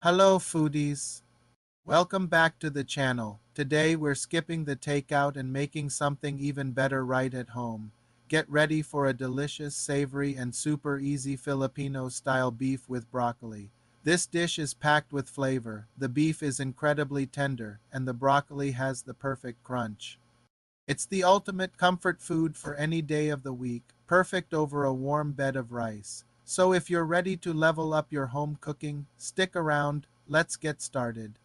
Hello foodies! Welcome back to the channel. Today we're skipping the takeout and making something even better right at home. Get ready for a delicious, savory, and super easy Filipino-style beef with broccoli. This dish is packed with flavor, the beef is incredibly tender, and the broccoli has the perfect crunch. It's the ultimate comfort food for any day of the week, perfect over a warm bed of rice. So if you're ready to level up your home cooking, stick around, let's get started.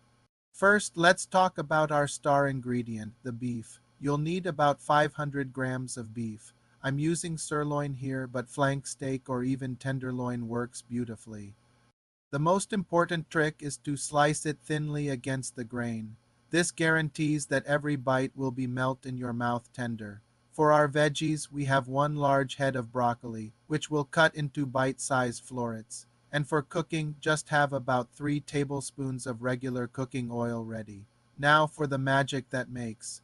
First, let's talk about our star ingredient, the beef. You'll need about 500 grams of beef. I'm using sirloin here, but flank steak or even tenderloin works beautifully. The most important trick is to slice it thinly against the grain. This guarantees that every bite will be melt in your mouth tender. For our veggies, we have one large head of broccoli, which we'll cut into bite-sized florets. And for cooking, just have about 3 tablespoons of regular cooking oil ready. Now for the magic that makes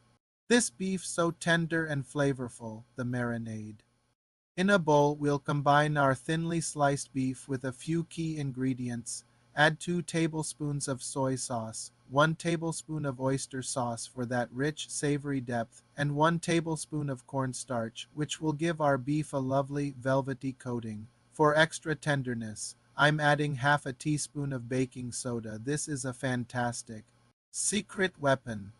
this beef so tender and flavorful, the marinade. In a bowl, we'll combine our thinly sliced beef with a few key ingredients. Add 2 tablespoons of soy sauce, 1 tablespoon of oyster sauce for that rich, savory depth, and 1 tablespoon of cornstarch, which will give our beef a lovely, velvety coating. For extra tenderness, I'm adding half a teaspoon of baking soda. This is a fantastic secret weapon.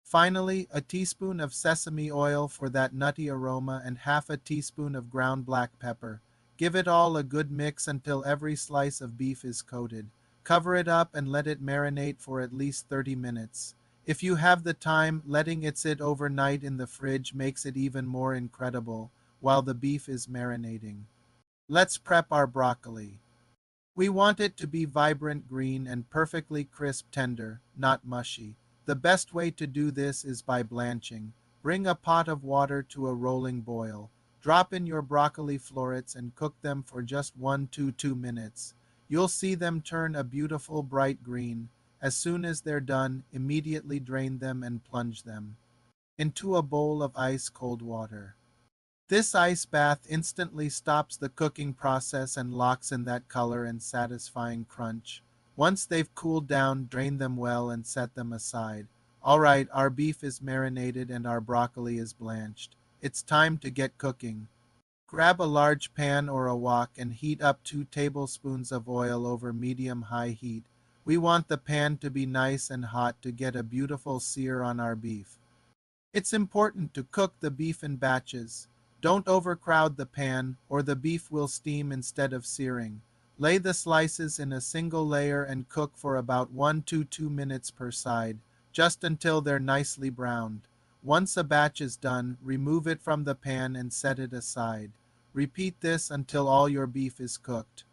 Finally, a teaspoon of sesame oil for that nutty aroma and half a teaspoon of ground black pepper. Give it all a good mix until every slice of beef is coated. Cover it up and let it marinate for at least 30 minutes. If you have the time, letting it sit overnight in the fridge makes it even more incredible while the beef is marinating. Let's prep our broccoli. We want it to be vibrant green and perfectly crisp tender, not mushy. The best way to do this is by blanching. Bring a pot of water to a rolling boil. Drop in your broccoli florets and cook them for just 1 to 2 minutes. You'll see them turn a beautiful bright green. As soon as they're done, immediately drain them and plunge them into a bowl of ice cold water. This ice bath instantly stops the cooking process and locks in that color and satisfying crunch. Once they've cooled down, drain them well and set them aside. Alright, our beef is marinated and our broccoli is blanched. It's time to get cooking. Grab a large pan or a wok and heat up 2 tablespoons of oil over medium-high heat. We want the pan to be nice and hot to get a beautiful sear on our beef. It's important to cook the beef in batches. Don't overcrowd the pan, or the beef will steam instead of searing. Lay the slices in a single layer and cook for about 1 to 2 minutes per side, just until they're nicely browned. Once a batch is done, remove it from the pan and set it aside. Repeat this until all your beef is cooked.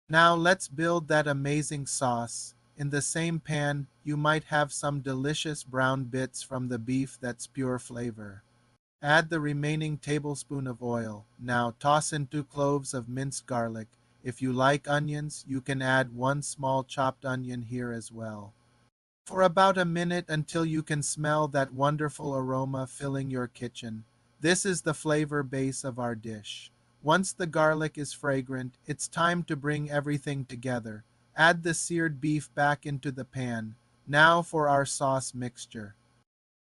Now let's build that amazing sauce. In the same pan, you might have some delicious brown bits from the beef that's pure flavor. Add the remaining tablespoon of oil. Now toss in 2 cloves of minced garlic. If you like onions, you can add 1 small chopped onion here as well. For about a minute until you can smell that wonderful aroma filling your kitchen. This is the flavor base of our dish. Once the garlic is fragrant, it's time to bring everything together. Add the seared beef back into the pan. Now for our sauce mixture.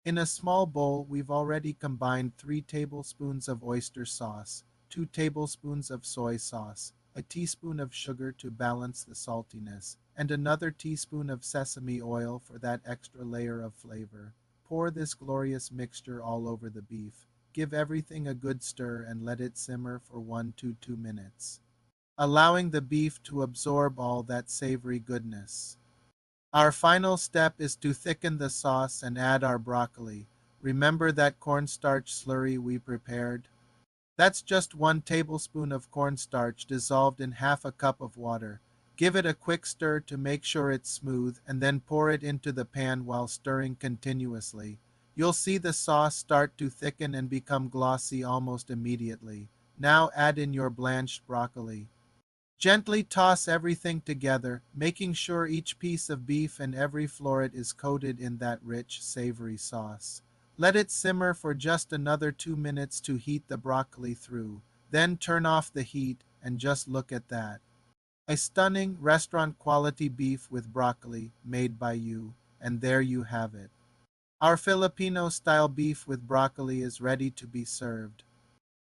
In a small bowl, we've already combined 3 tablespoons of oyster sauce, 2 tablespoons of soy sauce, a teaspoon of sugar to balance the saltiness, and another teaspoon of sesame oil for that extra layer of flavor. Pour this glorious mixture all over the beef. Give everything a good stir and let it simmer for 1 to 2 minutes, allowing the beef to absorb all that savory goodness. Our final step is to thicken the sauce and add our broccoli. Remember that cornstarch slurry we prepared? That's just 1 tablespoon of cornstarch dissolved in half a cup of water. Give it a quick stir to make sure it's smooth and then pour it into the pan while stirring continuously. You'll see the sauce start to thicken and become glossy almost immediately. Now add in your blanched broccoli. Gently toss everything together, making sure each piece of beef and every floret is coated in that rich, savory sauce. Let it simmer for just another 2 minutes to heat the broccoli through. Then turn off the heat and just look at that. A stunning restaurant-quality beef with broccoli made by you, and there you have it. Our Filipino-style beef with broccoli is ready to be served.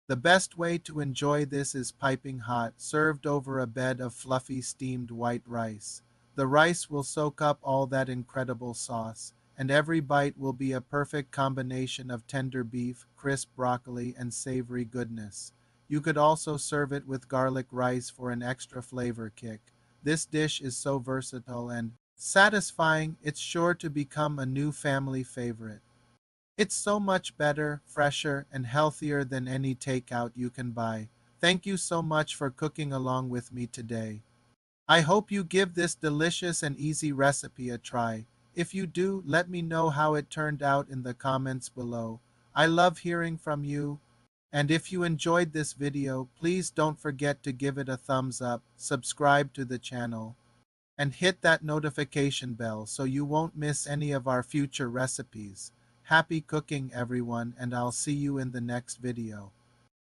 The best way to enjoy this is piping hot, served over a bed of fluffy steamed white rice. The rice will soak up all that incredible sauce, and every bite will be a perfect combination of tender beef, crisp broccoli, and savory goodness. You could also serve it with garlic rice for an extra flavor kick. This dish is so versatile and satisfying, it's sure to become a new family favorite. It's so much better, fresher, and healthier than any takeout you can buy. Thank you so much for cooking along with me today. I hope you give this delicious and easy recipe a try. If you do, let me know how it turned out in the comments below. I love hearing from you. And if you enjoyed this video, please don't forget to give it a thumbs up, subscribe to the channel, and hit that notification bell so you won't miss any of our future recipes. Happy cooking, everyone, and I'll see you in the next video.